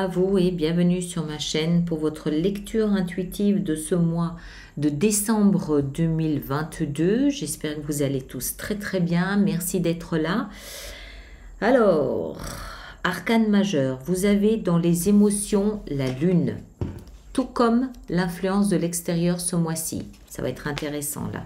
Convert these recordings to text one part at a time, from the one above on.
à vous et bienvenue sur ma chaîne pour votre lecture intuitive de ce mois de décembre 2022. J'espère que vous allez tous très bien. Merci d'être là. Alors, arcane majeur, vous avez dans les émotions la lune, tout comme l'influence de l'extérieur ce mois-ci. Ça va être intéressant là.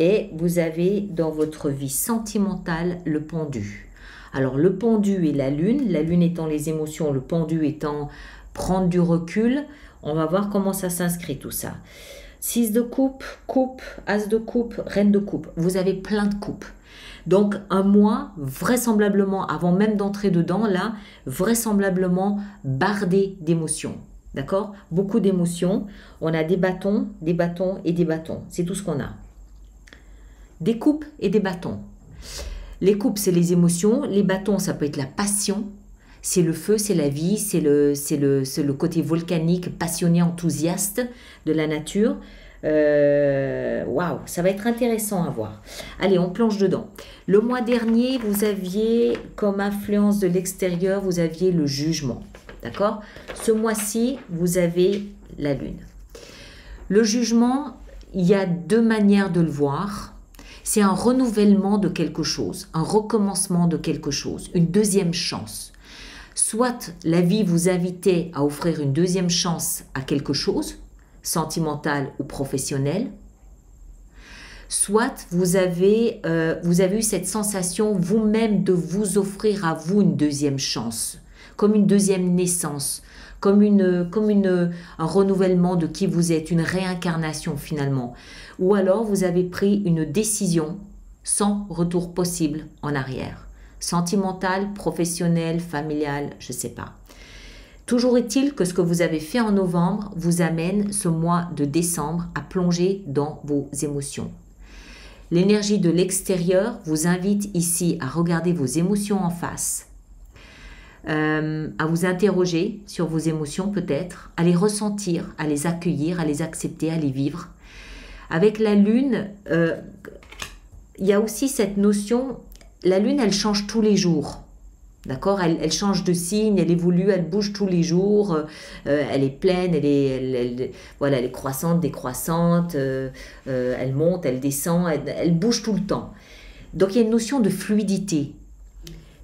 Et vous avez dans votre vie sentimentale le pendu. Alors le pendu et la lune étant les émotions, le pendu étant prendre du recul. On va voir comment ça s'inscrit tout ça. 6 de coupe, coupe, as de coupe, reine de coupe. Vous avez plein de coupes. Donc un mois vraisemblablement, avant même d'entrer dedans, là, vraisemblablement bardé d'émotions. D'accord? Beaucoup d'émotions. On a des bâtons et des bâtons. C'est tout ce qu'on a. Des coupes et des bâtons. Les coupes, c'est les émotions. Les bâtons, ça peut être la passion. C'est le feu, c'est la vie, c'est le côté volcanique, passionné, enthousiaste de la nature. Waouh, ça va être intéressant à voir. Allez, on plonge dedans. Le mois dernier, vous aviez comme influence de l'extérieur, vous aviez le jugement. D'accord? Ce mois-ci, vous avez la lune. Le jugement, il y a deux manières de le voir. C'est un renouvellement de quelque chose, un recommencement de quelque chose, une deuxième chance. Soit la vie vous invitait à offrir une deuxième chance à quelque chose, sentimental ou professionnel. Soit vous avez eu cette sensation vous-même de vous offrir à vous une deuxième chance, comme une deuxième naissance, comme un renouvellement de qui vous êtes, une réincarnation finalement. Ou alors vous avez pris une décision sans retour possible en arrière. Sentimentale, professionnelle, familiale, je ne sais pas. Toujours est-il que ce que vous avez fait en novembre vous amène ce mois de décembre à plonger dans vos émotions. L'énergie de l'extérieur vous invite ici à regarder vos émotions en face, à vous interroger sur vos émotions peut-être, à les ressentir, à les accueillir, à les accepter, à les vivre. Avec la lune, il y a aussi cette notion, la lune elle change tous les jours. D'accord, elle change de signe, elle évolue, elle bouge tous les jours, elle est pleine, elle est croissante, décroissante, elle monte, elle descend, elle bouge tout le temps. Donc il y a une notion de fluidité.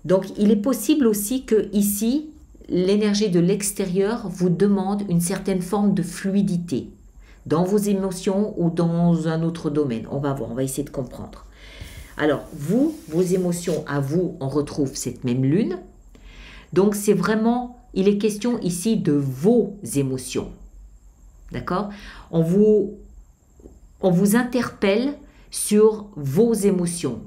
Donc il est possible aussi que ici, l'énergie de l'extérieur vous demande une certaine forme de fluidité dans vos émotions ou dans un autre domaine. On va voir, on va essayer de comprendre. Alors, vos émotions, à vous, on retrouve cette même lune. Donc, c'est vraiment, il est question ici de vos émotions. D'accord? On vous interpelle sur vos émotions.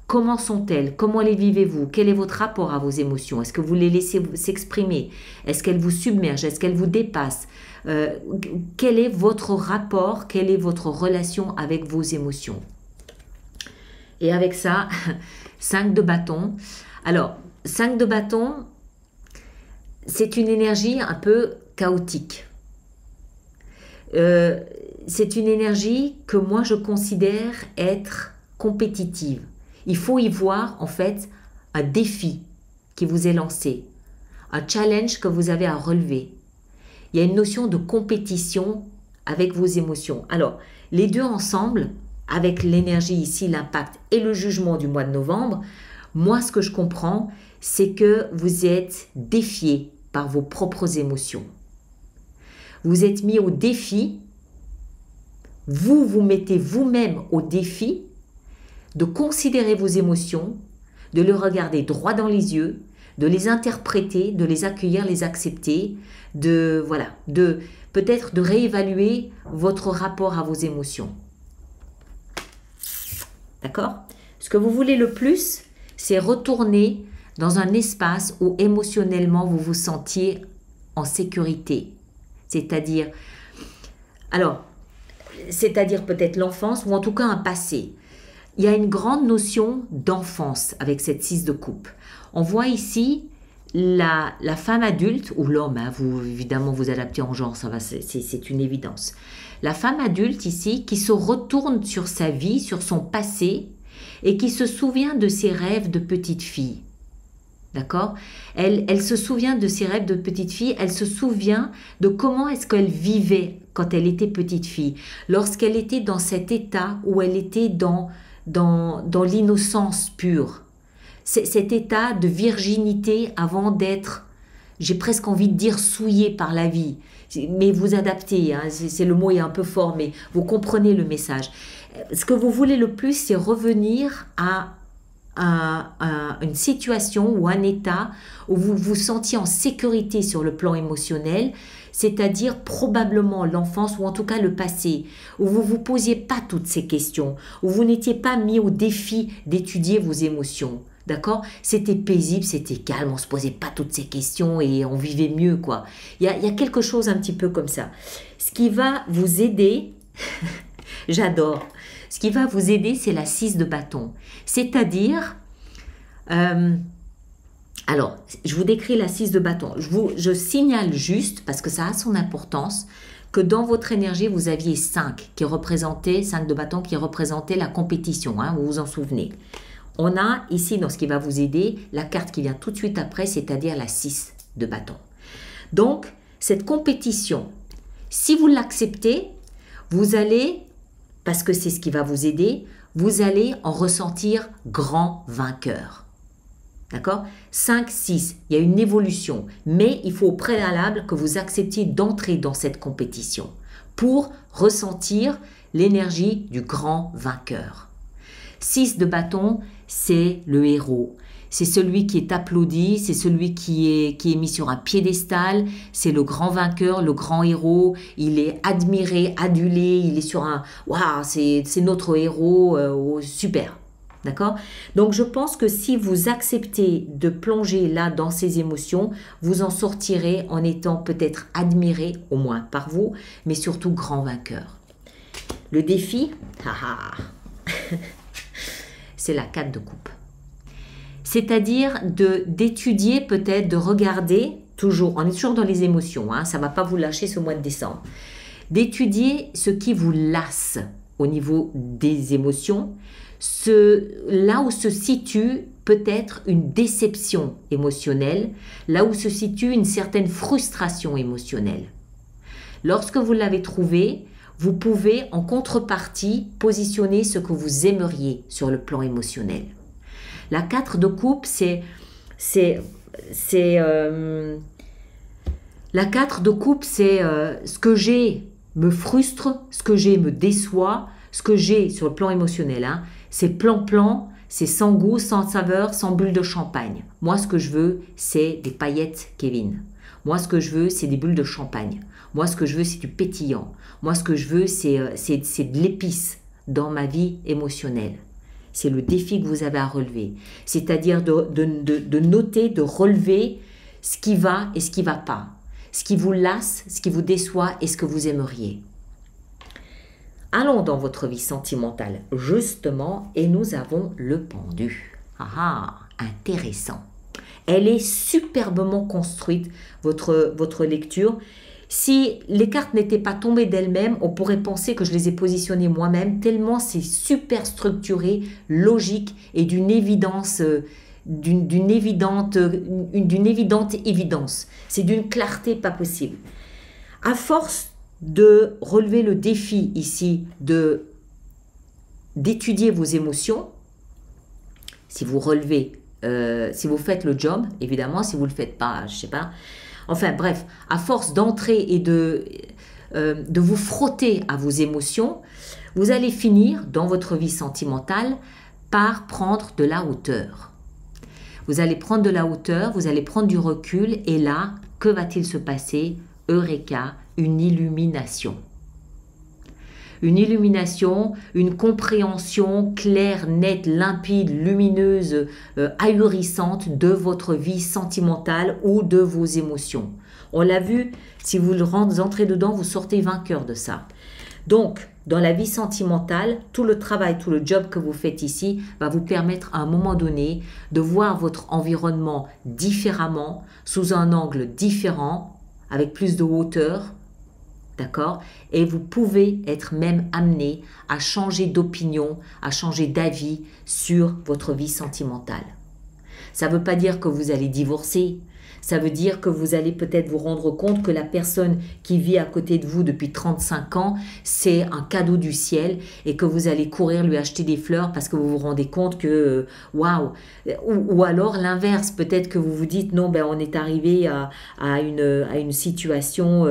Comment sont-elles? Comment les vivez-vous? Quel est votre rapport à vos émotions? Est-ce que vous les laissez s'exprimer? Est-ce qu'elles vous submergent? Est-ce qu'elles vous dépassent? Quel est votre rapport? Quelle est votre relation avec vos émotions? Et avec ça, 5 de bâton. Alors, 5 de bâton, c'est une énergie un peu chaotique. C'est une énergie que moi je considère être compétitive. Il faut y voir en fait un défi qui vous est lancé, un challenge que vous avez à relever. Il y a une notion de compétition avec vos émotions. Alors, les deux ensemble, avec l'énergie ici, l'impact et le jugement du mois de novembre, moi ce que je comprends, c'est que vous êtes défié par vos propres émotions. Vous êtes mis au défi, vous mettez vous-même au défi de considérer vos émotions, de les regarder droit dans les yeux, de les interpréter, de les accueillir, les accepter, peut-être de réévaluer votre rapport à vos émotions. D'accord? Ce que vous voulez le plus, c'est retourner dans un espace où émotionnellement vous vous sentiez en sécurité. C'est-à-dire peut-être l'enfance ou en tout cas un passé. Il y a une grande notion d'enfance avec cette 6 de coupe. On voit ici la femme adulte, ou l'homme, hein, évidemment vous adaptez en genre, c'est une évidence. La femme adulte ici qui se retourne sur sa vie, sur son passé et qui se souvient de ses rêves de petite fille. D'accord? Elle se souvient de ses rêves de petite fille, elle se souvient de comment est-ce qu'elle vivait quand elle était petite fille, lorsqu'elle était dans cet état où elle était dans l'innocence pure. Cet état de virginité avant d'être, j'ai presque envie de dire, souillée par la vie. Mais vous adaptez, hein, le mot est un peu fort, mais vous comprenez le message. Ce que vous voulez le plus, c'est revenir à une situation ou un état où vous vous sentiez en sécurité sur le plan émotionnel, c'est-à-dire probablement l'enfance ou en tout cas le passé, où vous ne vous posiez pas toutes ces questions, où vous n'étiez pas mis au défi d'étudier vos émotions. D'accord? C'était paisible, c'était calme, on ne se posait pas toutes ces questions et on vivait mieux, quoi. Il y a quelque chose un petit peu comme ça. Ce qui va vous aider, j'adore, ce qui va vous aider, c'est la 6 de bâton. C'est-à-dire, alors, je vous décris la 6 de bâton. Je signale juste, parce que ça a son importance, que dans votre énergie, vous aviez 5 de bâton qui représentaient la compétition, hein, vous vous en souvenez. On a ici, dans ce qui va vous aider, la carte qui vient tout de suite après, c'est-à-dire la 6 de bâton. Donc, cette compétition, si vous l'acceptez, vous allez, parce que c'est ce qui va vous aider, vous allez en ressentir grand vainqueur. D'accord? 5, 6, il y a une évolution, mais il faut au préalable que vous acceptiez d'entrer dans cette compétition pour ressentir l'énergie du grand vainqueur. 6 de bâton, c'est le héros. C'est celui qui est applaudi, c'est celui qui est mis sur un piédestal, c'est le grand vainqueur, le grand héros, il est admiré, adulé, il est sur un « waouh, c'est notre héros, super ». D'accord? Donc je pense que si vous acceptez de plonger là dans ces émotions, vous en sortirez en étant peut-être admiré, au moins par vous, mais surtout grand vainqueur. Le défi, c'est la 4 de coupe. C'est-à-dire d'étudier peut-être, de regarder, toujours, on est toujours dans les émotions, hein, ça ne va pas vous lâcher ce mois de décembre, d'étudier ce qui vous lasse au niveau des émotions, là où se situe peut-être une déception émotionnelle, là où se situe une certaine frustration émotionnelle. Lorsque vous l'avez trouvé, vous pouvez en contrepartie positionner ce que vous aimeriez sur le plan émotionnel. La 4 de coupe, la 4 de coupe, c'est ce que j'ai me frustre, ce que j'ai me déçoit, ce que j'ai sur le plan émotionnel, hein, c'est plan-plan, c'est sans goût, sans saveur, sans bulle de champagne. Moi, ce que je veux, c'est des paillettes, Kevin. Moi, ce que je veux, c'est des bulles de champagne. Moi, ce que je veux, c'est du pétillant. Moi, ce que je veux, c'est de l'épice dans ma vie émotionnelle. C'est le défi que vous avez à relever. C'est-à-dire de noter, de relever ce qui va et ce qui ne va pas. Ce qui vous lasse, ce qui vous déçoit et ce que vous aimeriez. Allons dans votre vie sentimentale, justement, et nous avons le pendu. Ah, intéressant. Elle est superbement construite, votre lecture. Si les cartes n'étaient pas tombées d'elles-mêmes, on pourrait penser que je les ai positionnées moi-même, tellement c'est super structuré, logique et d'une évidence, d'une évidente évidence. C'est d'une clarté pas possible. À force de relever le défi ici, d'étudier vos émotions, si vous relevez, si vous faites le job, évidemment, si vous ne le faites pas, je ne sais pas. Enfin bref, à force d'entrer et de vous frotter à vos émotions, vous allez finir dans votre vie sentimentale par prendre de la hauteur. Vous allez prendre de la hauteur, vous allez prendre du recul et là, que va-t-il se passer? Eureka, une illumination. Une illumination, une compréhension claire, nette, limpide, lumineuse, ahurissante de votre vie sentimentale ou de vos émotions. On l'a vu, si vous entrez dedans, vous sortez vainqueur de ça. Donc, dans la vie sentimentale, tout le travail, tout le job que vous faites ici va vous permettre à un moment donné de voir votre environnement différemment, sous un angle différent, avec plus de hauteur, d'accord? Et vous pouvez être même amené à changer d'opinion, à changer d'avis sur votre vie sentimentale. Ça ne veut pas dire que vous allez divorcer. Ça veut dire que vous allez peut-être vous rendre compte que la personne qui vit à côté de vous depuis 35 ans, c'est un cadeau du ciel et que vous allez courir lui acheter des fleurs parce que vous vous rendez compte que, waouh, ou alors l'inverse, peut-être que vous vous dites, non, ben on est arrivé à une situation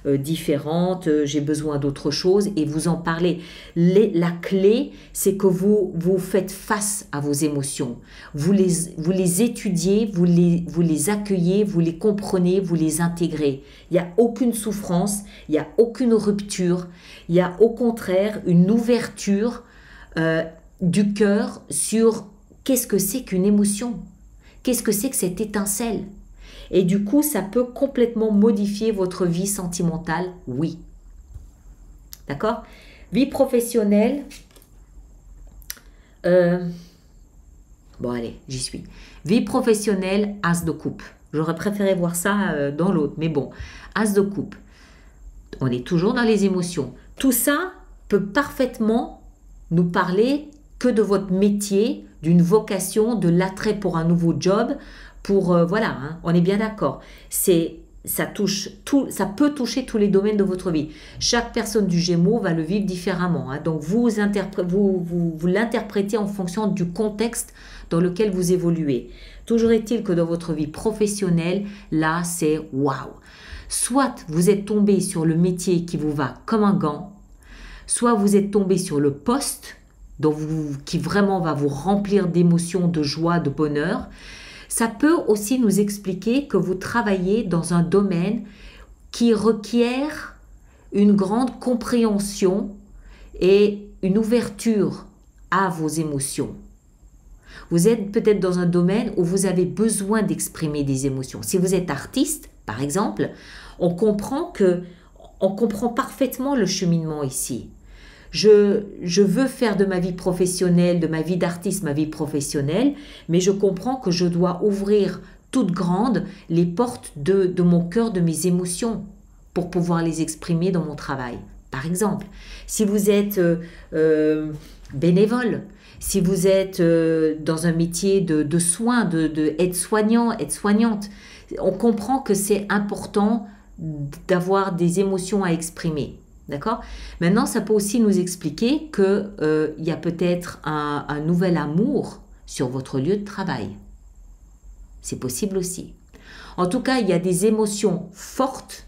différente, j'ai besoin d'autre chose et vous en parlez. La clé, c'est que vous faites face à vos émotions. Vous les étudiez, vous les accueillez, vous les comprenez, vous les intégrez. Il n'y a aucune souffrance, il n'y a aucune rupture, il y a au contraire une ouverture du cœur sur qu'est-ce que c'est qu'une émotion, qu'est-ce que c'est que cette étincelle. Et du coup, ça peut complètement modifier votre vie sentimentale, oui. D'accord? Vie professionnelle. Bon, allez, j'y suis. Vie professionnelle, as de coupe. J'aurais préféré voir ça dans l'autre, mais bon, as de coupe. On est toujours dans les émotions. Tout ça peut parfaitement nous parler que de votre métier, d'une vocation, de l'attrait pour un nouveau job, pour voilà, hein, on est bien d'accord. Ça peut toucher tous les domaines de votre vie. Chaque personne du Gémeaux va le vivre différemment. Hein. Donc vous l'interprétez en fonction du contexte dans lequel vous évoluez. Toujours est-il que dans votre vie professionnelle, là c'est waouh. Soit vous êtes tombé sur le métier qui vous va comme un gant, soit vous êtes tombé sur le poste qui vraiment va vous remplir d'émotions, de joie, de bonheur. Ça peut aussi nous expliquer que vous travaillez dans un domaine qui requiert une grande compréhension et une ouverture à vos émotions. Vous êtes peut-être dans un domaine où vous avez besoin d'exprimer des émotions. Si vous êtes artiste, par exemple, on comprend parfaitement le cheminement ici. Je veux faire de ma vie professionnelle, de ma vie d'artiste, ma vie professionnelle, mais je comprends que je dois ouvrir toutes grandes les portes de mon cœur, de mes émotions, pour pouvoir les exprimer dans mon travail. Par exemple, si vous êtes bénévole, si vous êtes dans un métier de soins, de aide-soignant, aide-soignante, on comprend que c'est important d'avoir des émotions à exprimer. D'accord? Maintenant, ça peut aussi nous expliquer qu'il y a peut-être un nouvel amour sur votre lieu de travail. C'est possible aussi. En tout cas, il y a des émotions fortes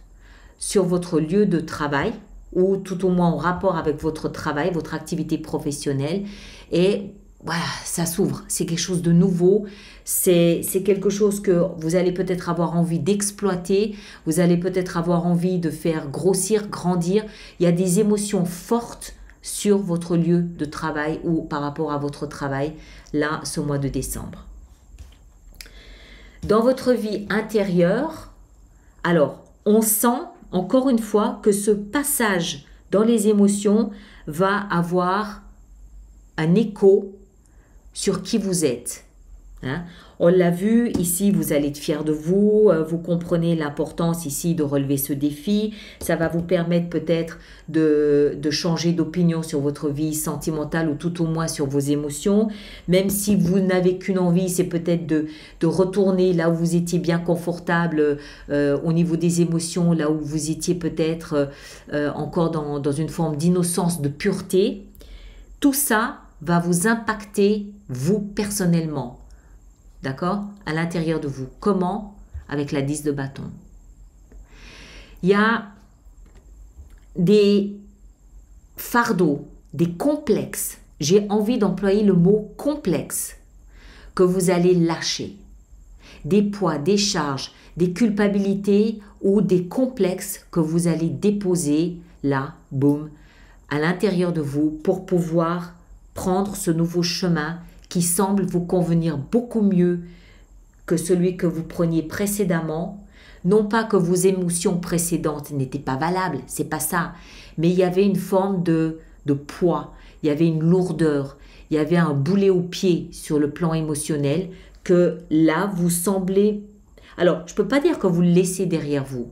sur votre lieu de travail ou tout au moins en rapport avec votre travail, votre activité professionnelle. Et voilà, ça s'ouvre. C'est quelque chose de nouveau. C'est quelque chose que vous allez peut-être avoir envie d'exploiter. Vous allez peut-être avoir envie de faire grossir, grandir. Il y a des émotions fortes sur votre lieu de travail ou par rapport à votre travail, là, ce mois de décembre. Dans votre vie intérieure, alors, on sent, encore une fois, que ce passage dans les émotions va avoir un écho sur qui vous êtes. Hein? On l'a vu, ici, vous allez être fier de vous, vous comprenez l'importance ici de relever ce défi. Ça va vous permettre peut-être de changer d'opinion sur votre vie sentimentale ou tout au moins sur vos émotions. Même si vous n'avez qu'une envie, c'est peut-être de retourner là où vous étiez bien confortable au niveau des émotions, là où vous étiez peut-être encore dans une forme d'innocence, de pureté. Tout ça va vous impacter, vous, personnellement. D'accord? À l'intérieur de vous. Comment? Avec la 10 de bâton. Il y a des fardeaux, des complexes. J'ai envie d'employer le mot complexe que vous allez lâcher. Des poids, des charges, des culpabilités ou des complexes que vous allez déposer là, boum, à l'intérieur de vous pour pouvoir prendre ce nouveau chemin qui semble vous convenir beaucoup mieux que celui que vous preniez précédemment. Non pas que vos émotions précédentes n'étaient pas valables, c'est pas ça, mais il y avait une forme de poids, il y avait une lourdeur, il y avait un boulet au pied sur le plan émotionnel que là vous semblez... Alors, je ne peux pas dire que vous le laissez derrière vous.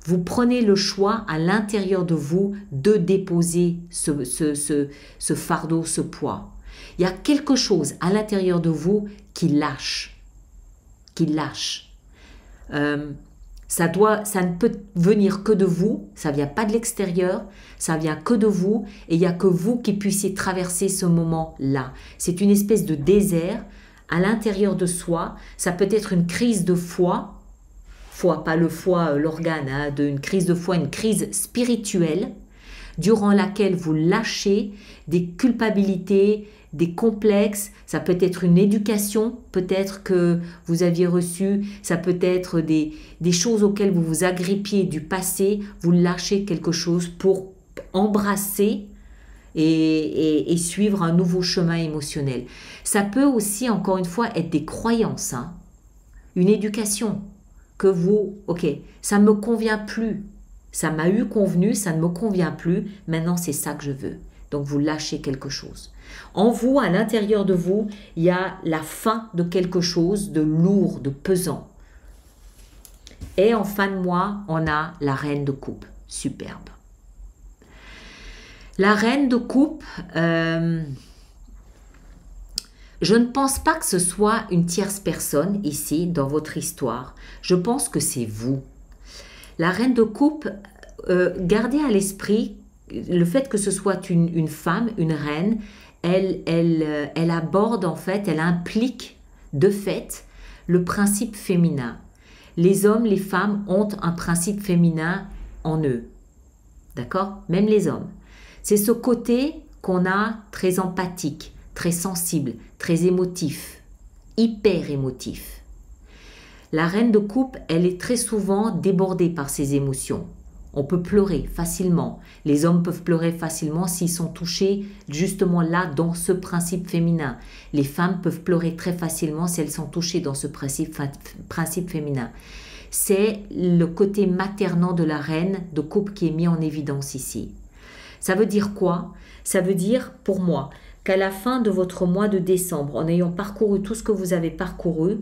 Vous prenez le choix à l'intérieur de vous de déposer ce fardeau, ce poids. Il y a quelque chose à l'intérieur de vous qui lâche. qui lâche. Ça ne peut venir que de vous, ça ne vient pas de l'extérieur, ça vient que de vous, et il n'y a que vous qui puissiez traverser ce moment-là. C'est une espèce de désert à l'intérieur de soi, ça peut être une crise de foi, pas le foie, l'organe, hein, une crise de foi, une crise spirituelle, durant laquelle vous lâchez des culpabilités, des complexes, ça peut être une éducation peut-être que vous aviez reçue, ça peut être des choses auxquelles vous vous agrippiez du passé, vous lâchez quelque chose pour embrasser et suivre un nouveau chemin émotionnel. Ça peut aussi, encore une fois, être des croyances, hein, une éducation que vous, ok, ça ne me convient plus, ça m'a eu convenu, ça ne me convient plus, maintenant c'est ça que je veux. Donc vous lâchez quelque chose. En vous, à l'intérieur de vous, il y a la fin de quelque chose de lourd, de pesant. Et en fin de mois, on a la reine de coupe. Superbe. La reine de coupe, je ne pense pas que ce soit une tierce personne ici dans votre histoire. Je pense que c'est vous. La reine de coupe, gardez à l'esprit le fait que ce soit une femme, une reine, elle aborde en fait, elle implique de fait le principe féminin. Les hommes, les femmes ont un principe féminin en eux. D'accord? Même les hommes. C'est ce côté qu'on a très empathique, très sensible, très émotif, hyper émotif. La reine de coupe, elle est très souvent débordée par ses émotions. On peut pleurer facilement. Les hommes peuvent pleurer facilement s'ils sont touchés justement là dans ce principe féminin. Les femmes peuvent pleurer très facilement si elles sont touchées dans ce principe féminin. C'est le côté maternant de la reine de coupe qui est mis en évidence ici. Ça veut dire quoi? Ça veut dire, pour moi, qu'à la fin de votre mois de décembre, en ayant parcouru tout ce que vous avez parcouru,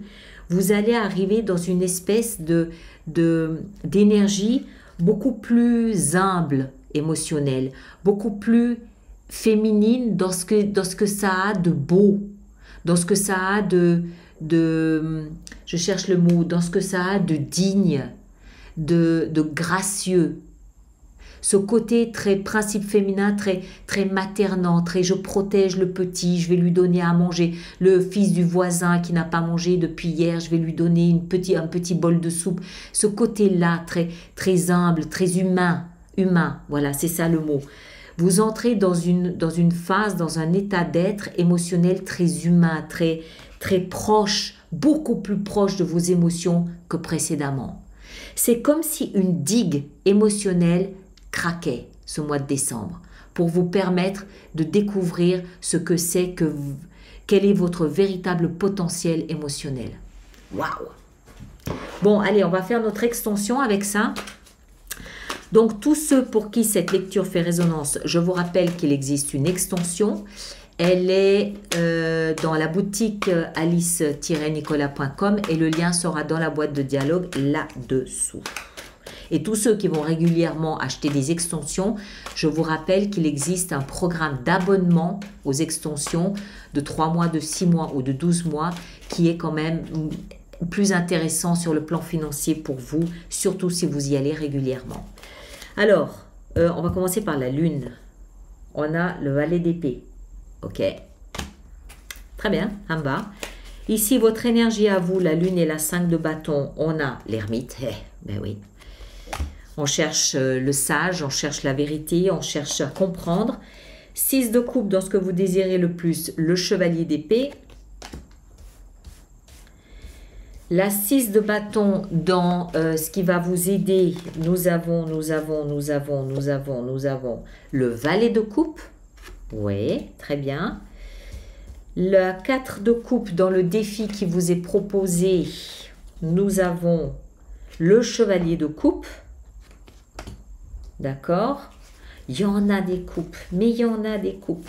vous allez arriver dans une espèce d'énergie beaucoup plus humble, émotionnelle, beaucoup plus féminine dans ce que ça a de beau, dans ce que ça a je cherche le mot, dans ce que ça a de digne, de gracieux. Ce côté très principe féminin, très maternant, très je protège le petit, je vais lui donner à manger. Le fils du voisin qui n'a pas mangé depuis hier, je vais lui donner un petit bol de soupe. Ce côté-là, très humble, très humain, voilà, c'est ça le mot. Vous entrez dans une phase, dans un état d'être émotionnel très humain, très proche, beaucoup plus proche de vos émotions que précédemment. C'est comme si une digue émotionnelle craquait ce mois de décembre pour vous permettre de découvrir ce que c'est quel est votre véritable potentiel émotionnel. Waouh! Bon, allez, on va faire notre extension avec ça. Donc, tous ceux pour qui cette lecture fait résonance, je vous rappelle qu'il existe une extension. Elle est dans la boutique alice-nicolas.com et le lien sera dans la boîte de dialogue là-dessous. Et tous ceux qui vont régulièrement acheter des extensions, je vous rappelle qu'il existe un programme d'abonnement aux extensions de 3 mois, de 6 mois ou de 12 mois qui est quand même plus intéressant sur le plan financier pour vous, surtout si vous y allez régulièrement. Alors, on va commencer par la lune. On a le valet d'épée. Ok. Très bien, en bas. Ici, votre énergie à vous, la lune et la 5 de bâton, on a l'ermite. Ben oui. On cherche le sage, on cherche la vérité, on cherche à comprendre. 6 de coupe dans ce que vous désirez le plus, le chevalier d'épée. La 6 de bâton dans ce qui va vous aider, nous avons le valet de coupe. Oui, très bien. La 4 de coupe dans le défi qui vous est proposé, nous avons le chevalier de coupe. D'accord? Il y en a des coupes, mais il y en a des coupes.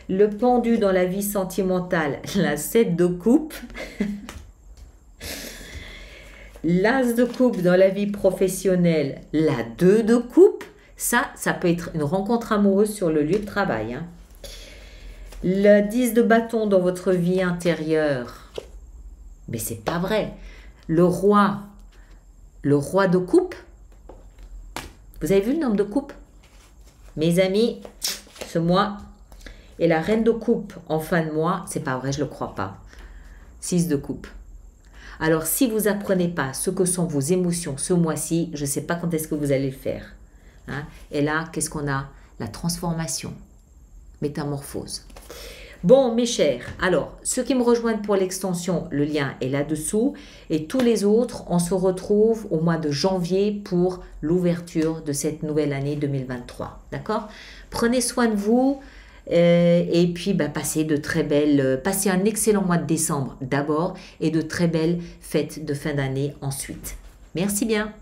Le pendu dans la vie sentimentale, la 7 de coupe. L'as de coupe dans la vie professionnelle, la 2 de coupe. Ça peut être une rencontre amoureuse sur le lieu de travail. Hein. Le 10 de bâton dans votre vie intérieure. Mais c'est pas vrai. Le roi de coupe, vous avez vu le nombre de coupes? Mes amis, ce mois, et la reine de coupe en fin de mois, c'est pas vrai, je le crois pas. 6 de coupe. Alors, si vous apprenez pas ce que sont vos émotions ce mois-ci, je ne sais pas quand est-ce que vous allez le faire. Hein? Et là, qu'est-ce qu'on a? La transformation, métamorphose. Bon, mes chers, alors, ceux qui me rejoignent pour l'extension, le lien est là-dessous. Et tous les autres, on se retrouve au mois de janvier pour l'ouverture de cette nouvelle année 2023. D'accord? Prenez soin de vous. Et puis passez un excellent mois de décembre d'abord et de très belles fêtes de fin d'année ensuite. Merci bien.